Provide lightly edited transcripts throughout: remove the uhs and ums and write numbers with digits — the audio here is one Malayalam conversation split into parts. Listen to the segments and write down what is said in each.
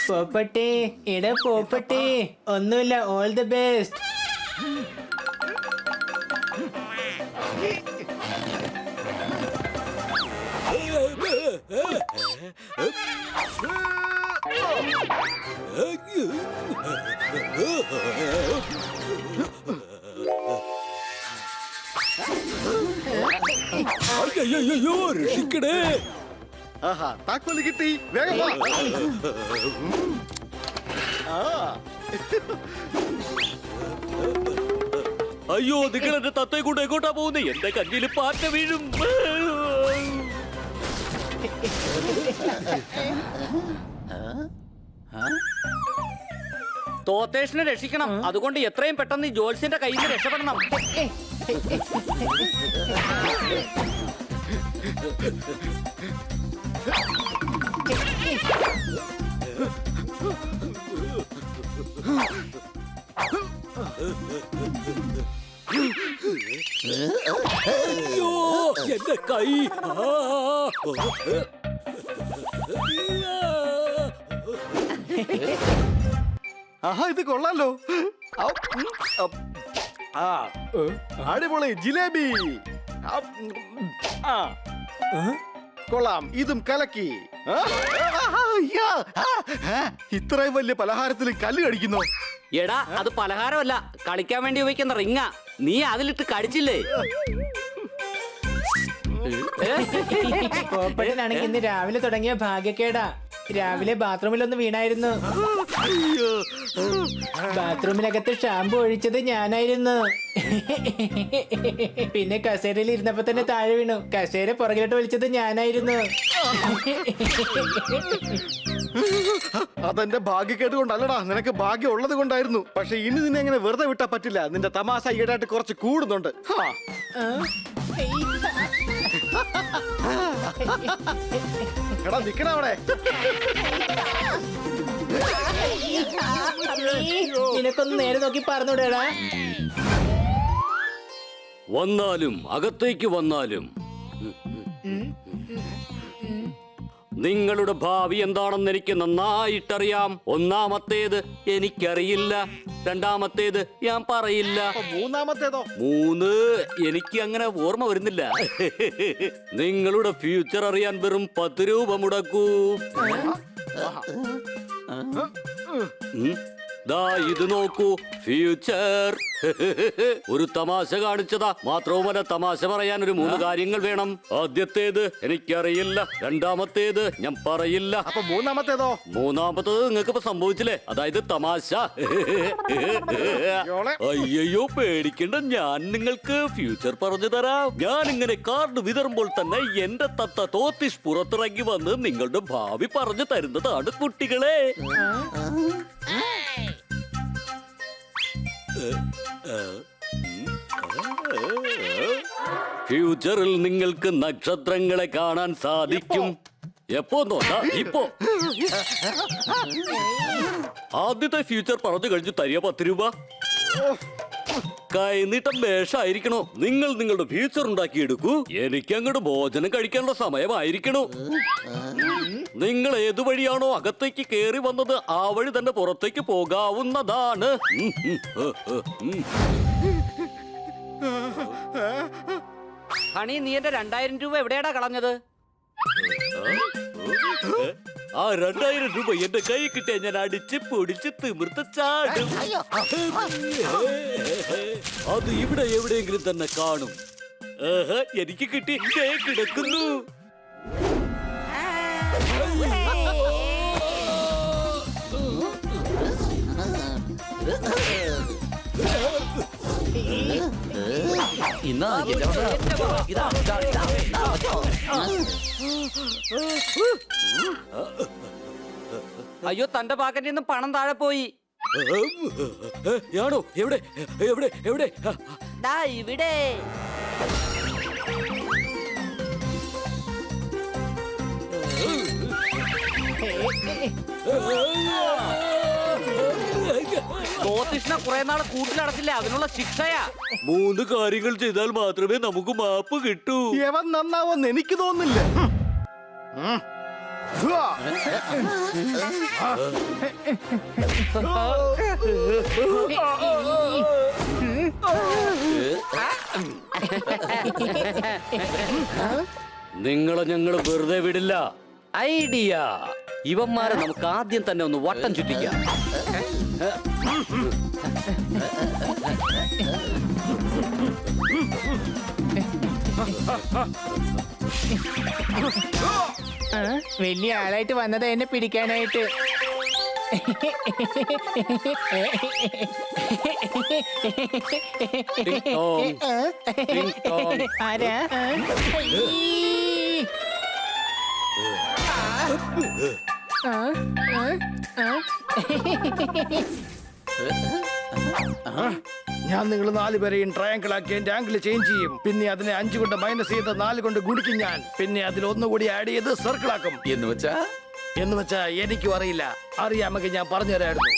പോപ്പട്ടെ എടാ പോപ്പട്ടെ, ഒന്നുമില്ല, ഓൾ ദി ബെസ്റ്റ്. അയ്യോ രക്ഷിക്കണേ. ആഹാ, താക്കോല് കിട്ടി, വേഗം വാ. അയ്യോ, നിങ്ങൾ എന്റെ തത്തയെ കൊണ്ട് എങ്ങോട്ടാ പോകുന്നത്? എന്റെ കഞ്ഞിയിൽ പാറ്റ വീഴും. തോത്തേഷനെ രക്ഷിക്കണം. അതുകൊണ്ട് എത്രയും പെട്ടെന്ന് ഈ ജോത്സ്യന്റെ കയ്യിൽ നിന്ന് രക്ഷപ്പെടണം. അയ്യോ, എന്റെ കൈ. ആഹാ, ഇത് കൊള്ളാലോ. അടിപൊളി ജിലേബി. കൊള്ളാം, ഇതും കലക്കി. ഇത്രയും വലിയ പലഹാരത്തിൽ കല്ല് കടിക്കുന്നു. എടാ, അത് പലഹാരമല്ല, കളിക്കാൻ വേണ്ടി ഉപയോഗിക്കുന്ന റിങ്ങാ. നീ അതിലിട്ട് കടിച്ചില്ലേ? പോപ്പട്ടനാണെങ്കിൽ ഇന്ന് രാവിലെ തുടങ്ങിയ ഭാഗ്യക്കേടാ. രാവിലെ ബാത്റൂമിലൊന്ന് വീണായിരുന്നു. ബാത്റൂമിനകത്ത് ഷാമ്പു ഒഴിച്ചത് ഞാനായിരുന്നു. പിന്നെ കസേരയിൽ ഇരുന്നപ്പോ തന്നെ താഴെ വീണു. കസേര പുറകിലോട്ട് വലിച്ചത് ഞാനായിരുന്നു. അതെന്റെ ഭാഗ്യക്കേട് കൊണ്ടല്ലടാ, നിനക്ക് ഭാഗ്യം ഉള്ളത് കൊണ്ടായിരുന്നു. പക്ഷെ ഇനി നിന്നെ എങ്ങനെ വെറുതെ വിട്ടാ പറ്റില്ല. നിന്റെ തമാശ ഈടായിട്ട് കുറച്ച് കൂടുന്നുണ്ട്. എടാ, നിക്കണ അവിടെ. നിനക്കൊന്ന് നേരെ നോക്കി പറഞ്ഞുവിടേടാ. വന്നാലും അകത്തേക്ക് വന്നാലും നിങ്ങളുടെ ഭാവി എന്താണെന്ന് എനിക്ക് നന്നായിട്ടറിയാം. ഒന്നാമത്തേത് എനിക്കറിയില്ല, രണ്ടാമത്തേത് ഞാൻ പറയില്ല, മൂന്നാമത്തേതോ? 3 എനിക്ക് അങ്ങനെ ഓർമ്മ വരുന്നില്ല. നിങ്ങളുടെ ഫ്യൂച്ചർ അറിയാൻ വെറും 10 രൂപ മുടക്കൂ. ദാ ഇത് നോക്കൂ, ഫ്യൂച്ചർ. ഒരു തമാശ കാണിച്ചതാ. മാത്രവുമല്ല, തമാശ പറയാൻ ഒരു 3 കാര്യങ്ങൾ വേണം. ആദ്യത്തേത് എനിക്കറിയില്ല, രണ്ടാമത്തേത് ഞാൻ പറയില്ല, അപ്പൊ മൂന്നാമത്തേതോ? മൂന്നാമത്തേത് നിങ്ങൾക്ക് ഇപ്പൊ സംഭവിച്ചില്ലേ, അതായത് തമാശ. അയ്യോ, പേടിക്കണ്ട, ഞാൻ നിങ്ങൾക്ക് ഫ്യൂച്ചർ പറഞ്ഞു തരാം. ഞാൻ ഇങ്ങനെ കാർഡ് വിതറുമ്പോൾ തന്നെ എന്റെ തത്ത തോത്തിഷ് പുറത്തിറങ്ങി വന്ന് നിങ്ങളുടെ ഭാവി പറഞ്ഞു തരുന്നതാണ് കുട്ടികളെ. ഫ്യൂച്ചറിൽ നിങ്ങൾക്ക് നക്ഷത്രങ്ങളെ കാണാൻ സാധിക്കും. എപ്പോ നോട്ടാ? ഇപ്പോ. ആദ്യത്തെ ഫ്യൂച്ചർ പറഞ്ഞു കഴിഞ്ഞു തരിക 10 രൂപ. കൈനീട്ടം വേഷമായിരിക്കണോ? നിങ്ങൾ നിങ്ങളുടെ ഫ്യൂച്ചർ ഉണ്ടാക്കിയെടുക്കൂ. എനിക്ക് അങ്ങോട്ട് ഭോജനം കഴിക്കാനുള്ള സമയമായിരിക്കണോ? നിങ്ങൾ ഏതു വഴിയാണോ അകത്തേക്ക് കയറി വന്നത് ആ വഴി തന്നെ പുറത്തേക്ക് പോകാവുന്നതാണ്. ഹണി, നീ എന്റെ 2000 രൂപ എവിടെയാടാ കളഞ്ഞത്? ആ 2000 രൂപ എന്റെ കൈ കിട്ടിയ ഞാൻ അടിച്ച് പൊടിച്ച് തിമിർത്ത് ചാടും. അത് ഇവിടെ എവിടെയെങ്കിലും തന്നെ കാണും. എനിക്ക് കിട്ടി, കിടക്കുന്നു. അയ്യോ, തന്റെ പാക്കറ്റിൽ നിന്ന് പണം താഴെ പോയി. ആണോ? എവിടെ എവിടെ എവിടെ? ദാ ഇവിടെ. ജ്യോതിഷ്ണ കുറെ നാള് കൂട്ടിലടച്ചില്ലേ, അതിനുള്ള ശിക്ഷയാ. 3 കാര്യങ്ങൾ ചെയ്താൽ മാത്രമേ നമുക്ക് മാപ്പ് കിട്ടൂ. യവൻ നന്നാവെന്ന് എനിക്ക് തോന്നുന്നില്ല. നിങ്ങളെ ഞങ്ങൾ വെറുതെ വിടില്ല. ഐഡിയ, ഇവന്മാരെ നമുക്ക് ആദ്യം തന്നെ ഒന്ന് വട്ടം ചുറ്റിക്കാം. വലിയ ആളായിട്ട് വന്നത് എന്നെ പിടിക്കാനായിട്ട്. ടിങ് ടോങ്, ടിങ് ടോങ്. ആരാ? ഞാൻ നിങ്ങൾ 4 പേരെയും ട്രയാങ്കിൾ ആക്കി എന്റെ ആംഗിൾ ചേഞ്ച് ചെയ്യും. പിന്നെ അതിനെ 5 കൊണ്ട് മൈനസ് ചെയ്ത് 4 കൊണ്ട് ഗുണിക്കും ഞാൻ. പിന്നെ അതിൽ ഒന്നുകൂടി ആഡ് ചെയ്ത് സർക്കിൾ ആക്കും. എന്ന് വെച്ചാ എനിക്കും അറിയില്ല. അറിയാമെങ്കിൽ ഞാൻ പറഞ്ഞു തരായിരുന്നു.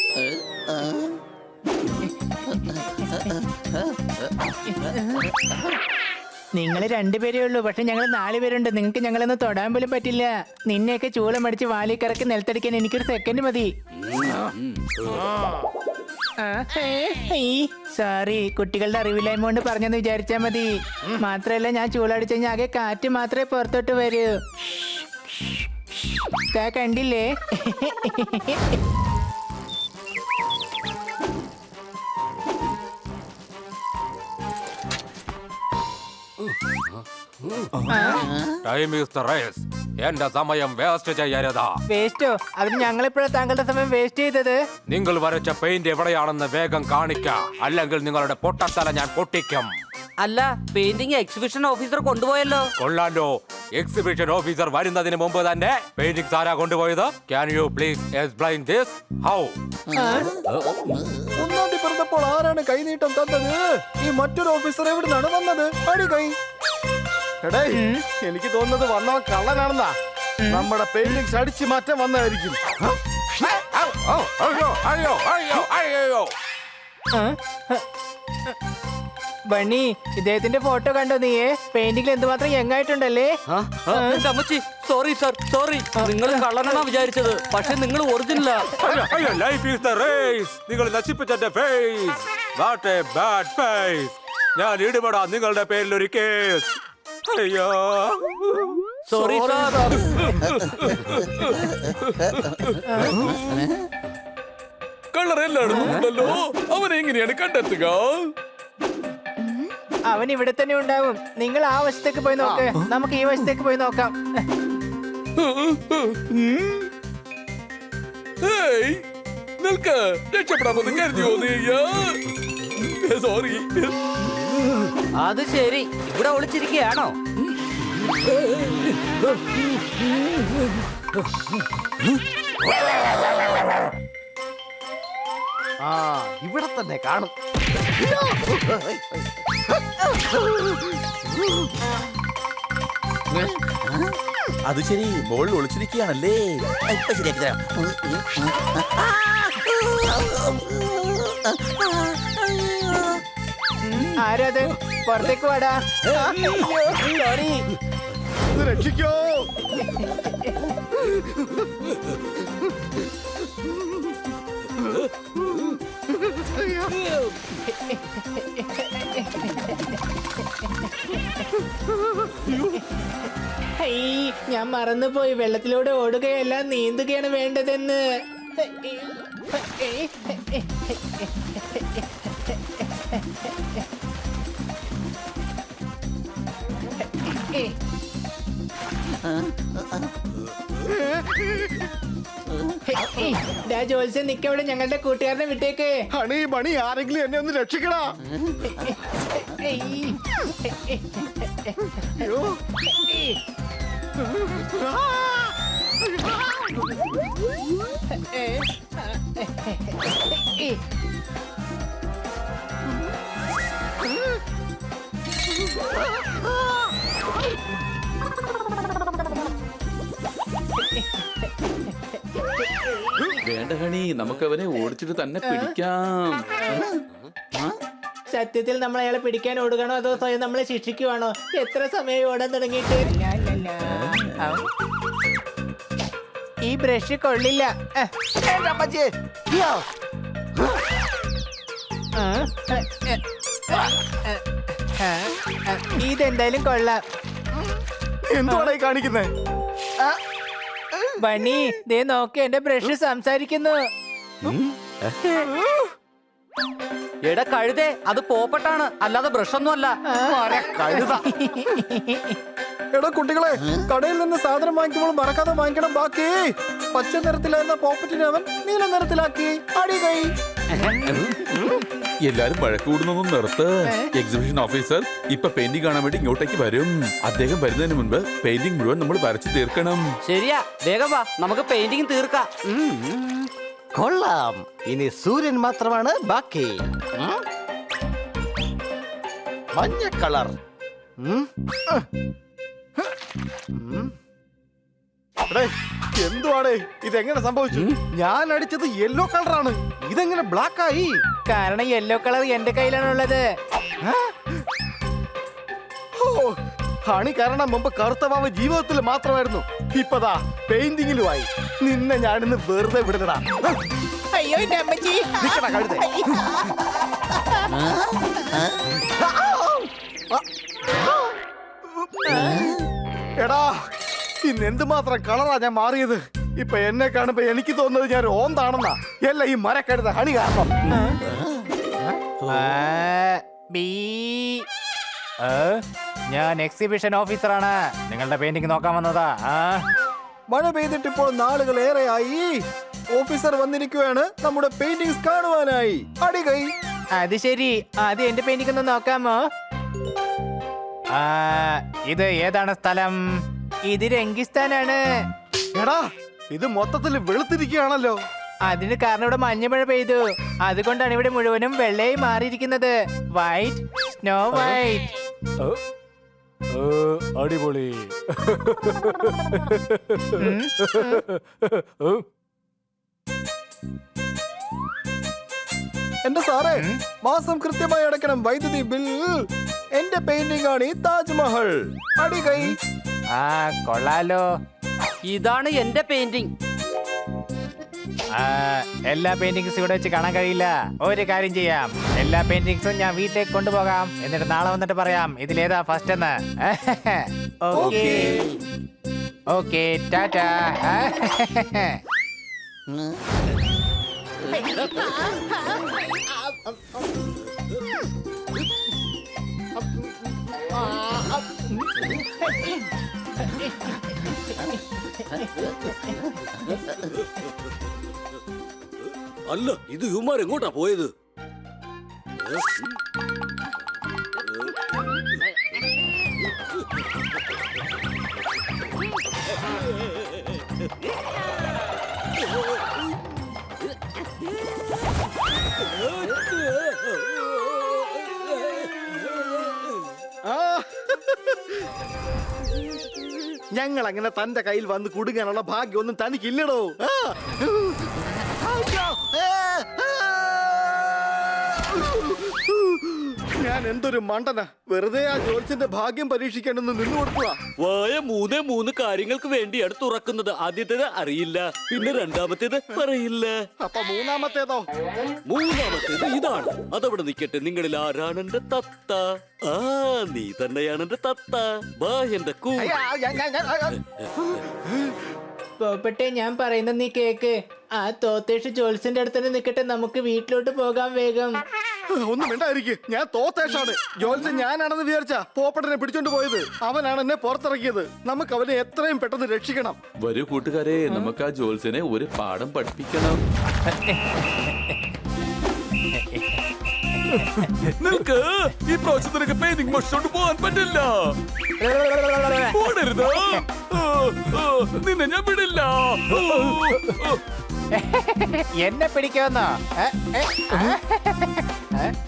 നിങ്ങൾ 2 പേരേ ഉള്ളൂ, പക്ഷെ ഞങ്ങൾ 4 പേരുണ്ട്. നിങ്ങൾക്ക് ഞങ്ങളൊന്ന് തൊടാൻ പോലും പറ്റില്ല. നിന്നെയൊക്കെ ചൂളം അടിച്ച് വാലി കറക്കി നിലത്തടിക്കാൻ എനിക്കൊരു സെക്കൻഡ് മതി. സോറി, കുട്ടികളുടെ അറിവില്ലായ്മ കൊണ്ട് പറഞ്ഞെന്ന് വിചാരിച്ചാ മതി. മാത്രല്ല, ഞാൻ ചൂളടിച്ചു കഴിഞ്ഞാൽ ആകെ കാറ്റ് മാത്രമേ പുറത്തോട്ട് വരൂ. കണ്ടില്ലേ? Time is the raise. എന്റെ സമയം വേസ്റ്റ് ചെയ്യരുത്. വേസ്റ്റോ? അതിന് ഞങ്ങളെപ്പോഴാണ് താങ്കളുടെ സമയം വേസ്റ്റ് ചെയ്തത്? നിങ്ങൾ വരച്ച പെയിന്റ് എവിടെയാണെന്ന് വേഗം കാണിക്ക, അല്ലെങ്കിൽ നിങ്ങളുടെ പൊട്ടത്തല ഞാൻ പൊട്ടിക്കും. അല്ല, പെയിന്റിംഗ് എക്സിബിഷൻ ഓഫീസർ കൊണ്ടുപോയല്ലോ. കൊള്ളാലോ, എക്സിബിഷൻ ഓഫീസർ വരുന്നതിന് മുമ്പ് തന്നെ പെയിന്റിംഗ് ആരാ കൊണ്ടുപോയത്? Can you please explain this? How? ഒന്നാം തീയതി പറഞ്ഞപ്പോൾ ആരാണ് കൈനീട്ടം തന്നത്? ഈ മറ്റൊരു ഓഫീസർ എവിടുന്നാണ് വന്നത്? അടി കൈ. എടേ, എനിക്ക് തോന്നുന്നത് വന്നവൻ കള്ളനാണെന്നാ. നമ്മുടെ പെയിന്റിങ്സ് അടിച്ചു മാറ്റാൻ വന്നതായിരിക്കും. ബണ്ണി, ഇദ്ദേഹത്തിന്റെ ഫോട്ടോ കണ്ടോ നീയെ? പെയിന്റിംഗിൽ എന്തുമാത്രം യങ്ങായിട്ടുണ്ടല്ലേ? അമ്മച്ചി, സോറി സാർ, സോറി. നിങ്ങൾ കള്ളനാണോ വിചാരിച്ചത്? പക്ഷെ നിങ്ങൾ ഒറിജിനലാ. Life is the race. നിങ്ങൾ നശിപ്പിച്ച face. What a bad face. ഞാൻ ഇടുപെടാ നിങ്ങളുടെ പേരിൽ ഒരു കേസ്. അയ്യോ, സോറി സാർ. കളർ എല്ലായിടത്തും ഉണ്ടല്ലോ. അവനെ എങ്ങനെയാണ് കണ്ടെത്തുക? അവൻ ഇവിടെ തന്നെ ഉണ്ടാവും. നിങ്ങൾ ആ വശത്തേക്ക് പോയി നോക്ക്, നമുക്ക് ഈ വശത്തേക്ക് പോയി നോക്കാം. ഹേയ്, നിൽക്ക്. രക്ഷപ്പെടാമെന്ന് കരുതിയോ നീ? സോറി. അത് ശരി, ഇവിടെ ഒളിച്ചിരിക്കുകയാണോ? ആ, ഇവിടെ തന്നെ കാണും. അത് ശരി, ബോളിൽ ഒളിച്ചിരിക്കുകയാണല്ലേ. ഇപ്പൊ ശരിയാക്കി തരാം. ആരത്? പുറത്തേക്ക് വാടാ. സോറി. രക്ഷിക്കോ. ഞാൻ മറന്നുപോയി, വെള്ളത്തിലൂടെ ഓടുകയല്ല നീന്തുകയാണ് വേണ്ടതെന്ന്. ജോത്സ്യൻ നിക്കവിടെ, ഞങ്ങളുടെ കൂട്ടുകാരനെ വിട്ടേക്ക്. ഹണി ബണി, ആരെങ്കിലും എന്നെ ഒന്ന് രക്ഷിക്കടാ. അയ്യോ. വേണ്ട ഹണി നമുക്ക് അവനെ ഓടിച്ചിട്ട് തന്നെ പിടിക്കാം. സത്യത്തിൽ നമ്മൾ അയാളെ പിടിക്കാൻ ഓടുകയാണോ അതോ സ്വയം നമ്മളെ ശിക്ഷിക്കുവാണോ? എത്ര സമയം ഓടാൻ തുടങ്ങിയിട്ട്? ഈ ബ്രഷ് കൊള്ളില്ല. ഇതെന്തായാലും കൊള്ളാം. എന്തുവാണ് ഈ കാണിക്കുന്നേ? ബണ്ണി ദേ നോക്ക്, എന്റെ ബ്രഷ് സംസാരിക്കുന്നു. എടാ കഴുതേ, അത് പോപ്പട്ടാണ്, അല്ലാതെ ബ്രഷൊന്നും അല്ല. എടാ കുട്ടികളെ, കടയിൽ നിന്ന് സാധനം വാങ്ങിക്കുമ്പോൾ മറക്കാതെ വാങ്ങിക്കണം. ബാക്കി പച്ച നിറത്തിലായിരുന്ന പോപ്പറ്റിനെ അവൻ നീല നിറത്തിലാക്കി. അടി കൈ. എല്ലാരും വഴക്കൂടുന്നൊന്നും നിർത്ത്. എക്സിബിഷൻ ഓഫീസർ ഇപ്പൊ പെയിന്റിംഗ് കാണാൻ വേണ്ടി ഇങ്ങോട്ടേക്ക് വരും. അദ്ദേഹം വരുന്നതിന് മുൻപ് പെയിന്റിംഗ് മുഴുവൻ നമ്മൾ വരച്ചു തീർക്കണം. ശരിയാ, വേഗം വാ, നമുക്ക് പെയിന്റിങ് തീർക്കാം. കൊള്ളാം. ഇനി സൂര്യൻ മാത്രമാണ് ബാക്കി. മഞ്ഞ കളർ. എന്തുവാടേ ഇതെങ്ങനെ സംഭവിച്ചു? ഞാൻ അടിച്ചത് യെല്ലോ കളറാണ്, ഇതെങ്ങനെ ബ്ലാക്ക് ആയി? കാരണം യെല്ലോ കളർ എന്റെ കയ്യിലാണുള്ളത്. ഹണി കാരണം മുമ്പ് കറുത്ത പാമ്പ് ജീവിതത്തിൽ മാത്രമായിരുന്നു, ഇപ്പതാ പെയിന്റിങ്ങിലുമായി. നിന്നെ ഞാനിന്ന് വെറുതെ വിടുന്നടാ. അയ്യോ എന്റെ അമ്മച്ചി. നിക്കടാ കഴുതേ. എടാ ഇന്ന് എന്തുമാത്രം കളറാ ഞാൻ മാറിയത്. ഇപ്പൊ എന്നെ കാണുമ്പോ എനിക്ക് തോന്നുന്നത് ഞാൻ ഓന്താണെന്നാ. അല്ല ഈ മരക്കഴുത ഹണി കാരണം. ഞാൻ എക്സിബിഷൻ ഓഫീസറാണ്, നിങ്ങളുടെ പെയിന്റിംഗ് നോക്കാൻ വന്നതാ. മഴ പെയ്തിട്ട് ഇപ്പോൾ നാളുകൾ ഏറെയായി. ഓഫീസർ വന്നിരിക്കുകയാണ് നമ്മുടെ പെയിന്റിങ്സ് കാണുവാനായി. അടി കൈ. അത് ശരി, ആദ്യം എന്റെ പെയിന്റിംഗ് ഒന്ന് നോക്കാമോ? ഇത് ഏതാണ് സ്ഥലം? ഇത് രംഗിസ്ഥാനാണ്. എടാ ഇത് മൊത്തത്തിൽ വെളുത്തിരിക്കുകയാണല്ലോ. അതിന് കാരണം ഇവിടെ മഞ്ഞമഴ പെയ്തു, അതുകൊണ്ടാണ് ഇവിടെ മുഴുവനും വെള്ളയായി മാറിയിരിക്കുന്നത്. White, snow white. അടിപൊളി. എന്റെ സാറേ, മാസം കൃത്യമായി അടയ്ക്കണം വൈദ്യുതി ബിൽ. എന്റെ പെയിന്റിംഗ് ആണ് ഈ താജ്മഹൽ. അടി കൈ. കൊള്ളാലോ. ഇതാണ് എന്റെ പെയിന്റിങ്. എല്ലാ പെയിന്റിങ്സും ഇവിടെ വെച്ച് കാണാൻ കഴിയില്ല. ഒരു കാര്യം ചെയ്യാം, എല്ലാ പെയിന്റിങ്സും ഞാൻ വീട്ടിലേക്ക് കൊണ്ടുപോകാം. എന്നിട്ട് നാളെ വന്നിട്ട് പറയാം ഇതിലേതാ ഫസ്റ്റ് എന്ന്. Okay okay, Tata. അല്ല, ഇത് ഇവന്മാർ എങ്ങോട്ടാ പോയത്? ഞങ്ങൾ അങ്ങനെ തന്റെ കയ്യിൽ വന്ന് കുടുങ്ങാനുള്ള ഭാഗ്യമൊന്നും തനിക്കില്ലടോ. ഞാൻ എന്തൊരു മണ്ടന, വെറുതെ ആ ജോത്സ്യന്റെ ഭാഗ്യം പരീക്ഷിക്കാനൊന്ന് നിന്നു കൊടുക്കുക. വായ മൂന്ന് കാര്യങ്ങൾക്ക് വേണ്ടിയാണ് തുറക്കുന്നത്. ആദ്യത്തേത് അറിയില്ല, പിന്നെ രണ്ടാമത്തേത് പറയില്ല, അപ്പൊ മൂന്നാമത്തേതോ? മൂന്നാമത്തേത് ഇതാണ്. അതവിടെ നിൽക്കട്ടെ. നിങ്ങളിൽ ആരാണ് എന്റെ തത്ത? നീ തന്നെയാണ് എന്റെ തത്ത. വാ എന്റെ പോപ്പട്ടെ, ഞാൻ പറയുന്നത് നീ കേക്ക്. ആ തോത്തേഷ് ജോൽസിന്റെ അടുത്ത് തന്നെ നിക്കട്ടെ, നമുക്ക് വീട്ടിലോട്ട് പോകാം വേഗം. ഒന്നും വേണ്ടായിരിക്കും, ഞാൻ തോത്തേഷാണ്. ജോൽസൻ ഞാനാണെന്ന് വിചാരിച്ച പോപ്പട്ടനെ പിടിച്ചോണ്ട് പോയത്. അവനാണ് എന്നെ പുറത്തിറക്കിയത്. നമുക്ക് അവനെ എത്രയും പെട്ടെന്ന് രക്ഷിക്കണം. വരൂ കൂട്ടുകാരെ, നമുക്ക് ആ ജോത്സ്യനെ ഒരു പാഠം പഠിപ്പിക്കണം. നിനക്ക് ഈ പ്രാവശ്യം നിനക്ക് പെയിന്റിംഗ് മോഷിച്ചോണ്ട് പോകാൻ പറ്റില്ല. ഓടരുത്, നിന്നെ ഞാൻ വിടില്ല. എന്നെ പിടിക്കാന്നോ?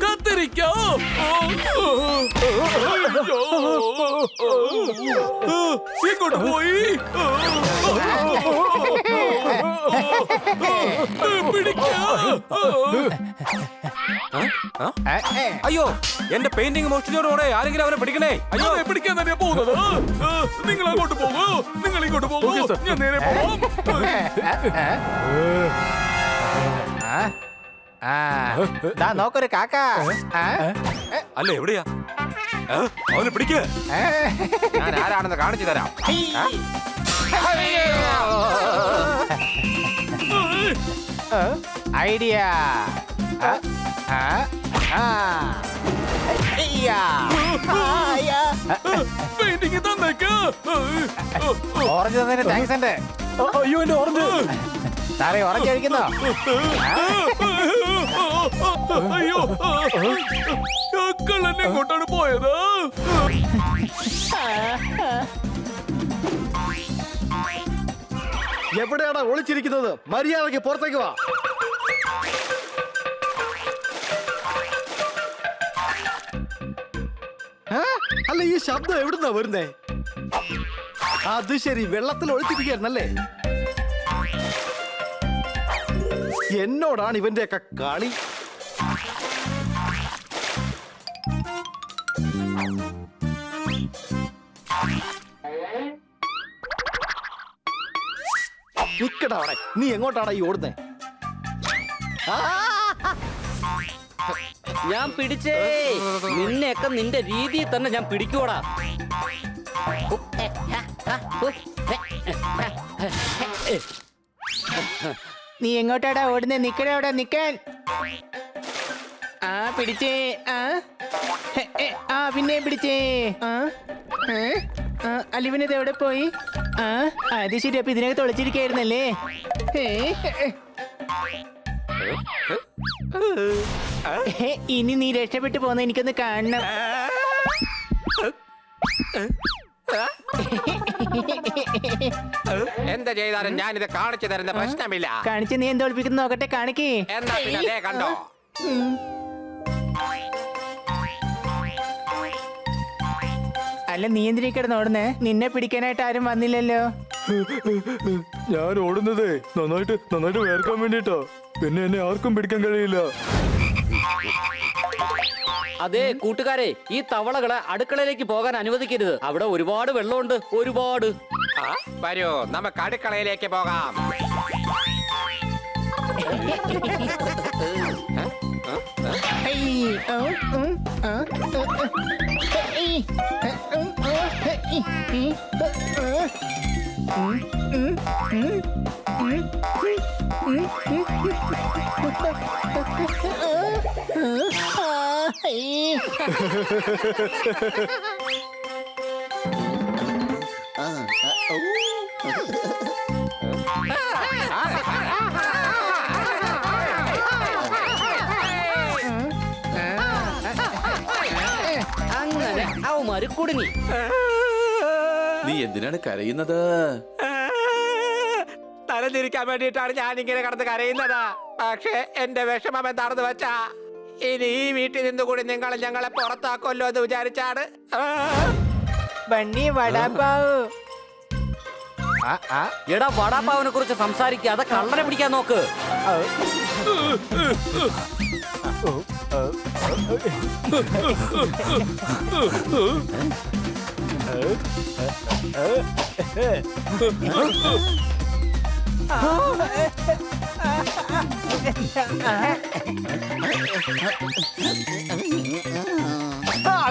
കത്തിരി പിടിക്കോ. ഇങ്ങോട്ട് പോയി. പിടിക്കോ. അയ്യോ, എന്റെ പെയിന്റിംഗ് മോഷ്ടിച്ചോടെ ആരെങ്കിലും അവനെ പിടിക്കണേ. അയ്യോ, അവനെ പിടിക്കാൻ തന്നെ പോകുന്നത്. നിങ്ങൾ അങ്ങോട്ട് പോകൂ, നിങ്ങൾ ഇങ്ങോട്ട് പോകൂ. ഞാൻ നേരെ പോകാം. നോക്കൊരു കാക്ക. അല്ല, എവിടെയാ? അവനെ പിടിക്ക. ഞാൻ ആരാണെന്ന് കാണിച്ചു തരാം. ഐഡിയ. പെയിന്റിംഗ് തന്നേക്ക്. ഓറഞ്ച് തന്നതിന് താങ്ക്സ് ഉണ്ട്. അയ്യോ, എന്റെ ഓറഞ്ച്. സാറേ ഓറഞ്ച് കഴിക്കുന്നോ? അയ്യോ, കള്ളൻ എങ്ങോട്ടാണ് പോയത്? എവിടെയാടാ ഒളിച്ചിരിക്കുന്നത്? മര്യാദയ്ക്ക് പുറത്തേക്ക് വാ. അല്ല, ഈ ശബ്ദം എവിടുന്നാ വരുന്നേ? അത് ശരി, വെള്ളത്തിൽ ഒളിച്ചിരിക്കുകയായിരുന്നല്ലേ? എന്നോടാണ് ഇവന്റെയൊക്കെ കളി. നിക്കടാ അവിടെ. നീ എങ്ങോട്ടാടാ ഈ ഓടുന്നേ? ഞാൻ പിടിച്ചേ. നിന്നെയൊക്കെ നിന്റെ രീതിയിൽ തന്നെ ഞാൻ പിടിക്കൂടാ. നീ എങ്ങോട്ടാടാ ഓടുന്നേ? നിക്കടാ അവിടെ നിക്കാൻ. പിടിച്ചേ. പിന്നെ പിടിച്ചേ. അലിവിനത് എവിടെ പോയി? അത് ശരി, അപ്പൊ ഇതിനകത്ത് ഒളിച്ചിരിക്കായിരുന്നല്ലേ? ഇനി നീ രക്ഷപ്പെട്ടു പോന്ന എനിക്കൊന്ന് കാണണം. എന്ത് ചെയ്താലും ഞാനിത് കാണിച്ചു തരുന്ന പ്രശ്നമില്ല. കാണിച്ച് നീ എന്താ ഒളിപ്പിക്കുന്ന നോക്കട്ടെ. കാണിക്കേ. എന്നാ പിന്നെ ദേ കണ്ടോ. അല്ല, നീ എന്തിനീ കിടന്ന് ഓടുന്നേ? നിന്നെ പിടിക്കാനായിട്ട് ആരും വന്നില്ലല്ലോ. ഞാൻ ഓടുന്നതേ നന്നായിട്ട് വേർക്കാൻ വേണ്ടിട്ടോ. പിന്നെ എന്നെ ആർക്കും പിടിക്കാൻ കഴിയില്ല. അതെ കൂട്ടുകാരെ, ഈ തവളകളെ അടുക്കളയിലേക്ക് പോകാൻ അനുവദിക്കരുത്. അവിടെ ഒരുപാട് വെള്ളമുണ്ട്, ഒരുപാട്. വരൂ, നമുക്ക് അടുക്കളയിലേക്ക് പോകാം. അങ്ങനെ അവന്മാര് കുടുങ്ങി. നീ എന്തിനാണ് കരയുന്നത്? തലതിരിക്കാൻ വേണ്ടിയിട്ടാണ് ഞാൻ ഇങ്ങനെ കടന്ന് കരയുന്നത്. പക്ഷെ എന്റെ വിഷമം എന്താണെന്ന് വെച്ചാ, ഇനി ഈ വീട്ടിൽ നിന്നുകൂടി നിങ്ങൾ ഞങ്ങളെ പുറത്താക്കുമല്ലോ എന്ന് വിചാരിച്ചാണ്. ബണ്ണി വടാപ്പാവ്. എടാ, വടാപ്പാവിനെ കുറിച്ച് സംസാരിക്കാതെ കള്ളനെ പിടിക്കാൻ നോക്ക്.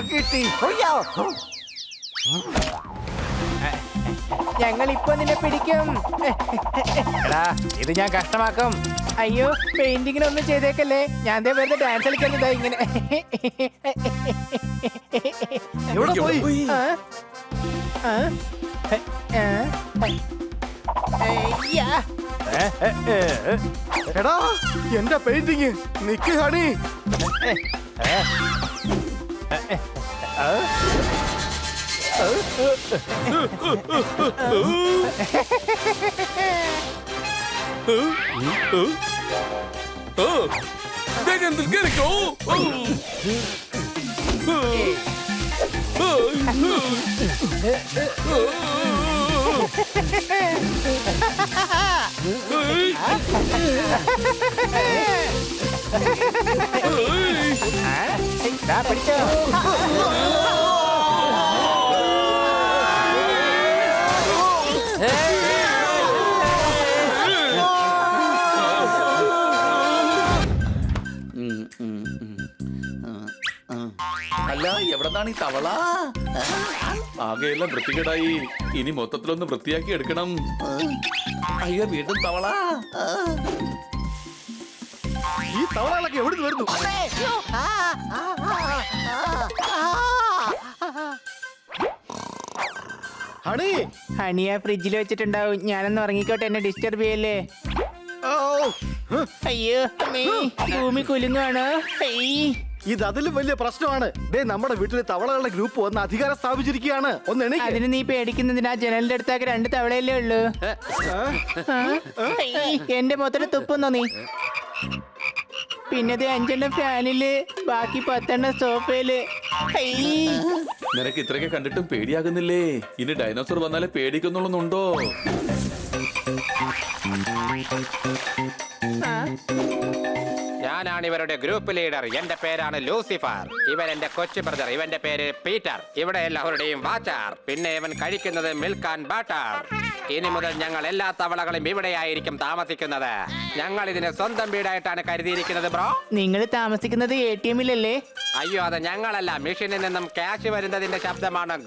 കിട്ടി. ഞങ്ങൾ ഇപ്പൊ നിന്നെ പിടിക്കും. എടാ, ഇത് ഞാൻ കഷ്ടമാക്കും. അയ്യോ, പെയിന്റിങ്ങിനൊന്നും ചെയ്തേക്കല്ലേ. ഞാൻ വെറുതെ ഡാൻസ് കളിക്കുന്നതാ ഇങ്ങനെ. എവിടെ പോയി? എടാ, എന്റെ പെയിന്റിങ് നിക്ക് ഹണി. വേഗത്തിൽ കേറിക്കോ. ദാ പിടിച്ചോ. അല്ല എവിടെന്നാണ് ഈ തവള? ആകെയെല്ലാം വൃത്തികേടായി. ഇനി മൊത്തത്തിലൊന്ന് വൃത്തിയാക്കി എടുക്കണം. അയ്യോ വീണ്ടും തവള. ഈ തവളകളൊക്കെ എവിടെ വരുന്നു? ഹണി, ഹണിയ ഫ്രിഡ്ജിൽ വെച്ചിട്ടുണ്ടാവും. ഞാനൊന്ന് ഉറങ്ങിക്കോട്ടെ, എന്നെ ഡിസ്റ്റർബ് ചെയ്യല്ലേ. ഓ, ഹ്, അയ്യോ അമ്മേ, ഭൂമി കുലുങ്ങാണ്. ഇത് അതിലും വലിയ പ്രശ്നമാണ്. ദേ നമ്മുടെ വീട്ടിലെ തവളകളുടെ ഗ്രൂപ്പ് വന്ന് അധികാരം സ്ഥാപിച്ചിരിക്കുകയാണ്. ഒന്ന് എണീക്ക്. അതിന് നീ പേടിക്കുന്നതിനാ ജനലിന്റെ അടുത്താക്കി 2 തവളയല്ലേ ഉള്ളൂ. എന്റെ മൊത്തത്തിൽ തുപ്പുന്നോ നീ? പിന്നെ 5 ഫാനില്, ബാക്കി 10 സോഫയില്. നിനക്ക് ഇത്രയൊക്കെ കണ്ടിട്ടും പേടിയാകുന്നില്ലേ? ഇനി ഡൈനോസർ വന്നാലേ പേടിക്കുന്നുള്ളൂന്നുണ്ടോ? ഞാനാണ് ഇവരുടെ ഗ്രൂപ്പ് ലീഡർ. എന്റെ പേരാണ് ലൂസിഫർ. ഇവൻ എന്റെ കൊച്ചു ബ്രദർ. ഇവന്റെ പേര് പീറ്റർ. ഇവിടെ എല്ലാവരുടെയും വാച്ചർ. പിന്നെ ഇവൻ കഴിക്കുന്നത് മിൽക്ക് ആൻഡ് ബട്ടർ. ഇനി മുതൽ ഞങ്ങൾ എല്ലാ തവളകളും ഇവിടെയായിരിക്കും താമസിക്കുന്നത്. ഞങ്ങൾ ഇതിനെ സ്വന്തം വീടായിട്ടാണ് കരുതിയിരിക്കുന്നത് ബ്രോ. നിങ്ങൾ താമസിക്കുന്നത് ATM-ലല്ലേ? അയ്യോ, അത് ഞങ്ങളല്ല. മെഷീനിൽ നിന്നും ക്യാഷ് വരുന്നതിന്റെ ശബ്ദമാണ്.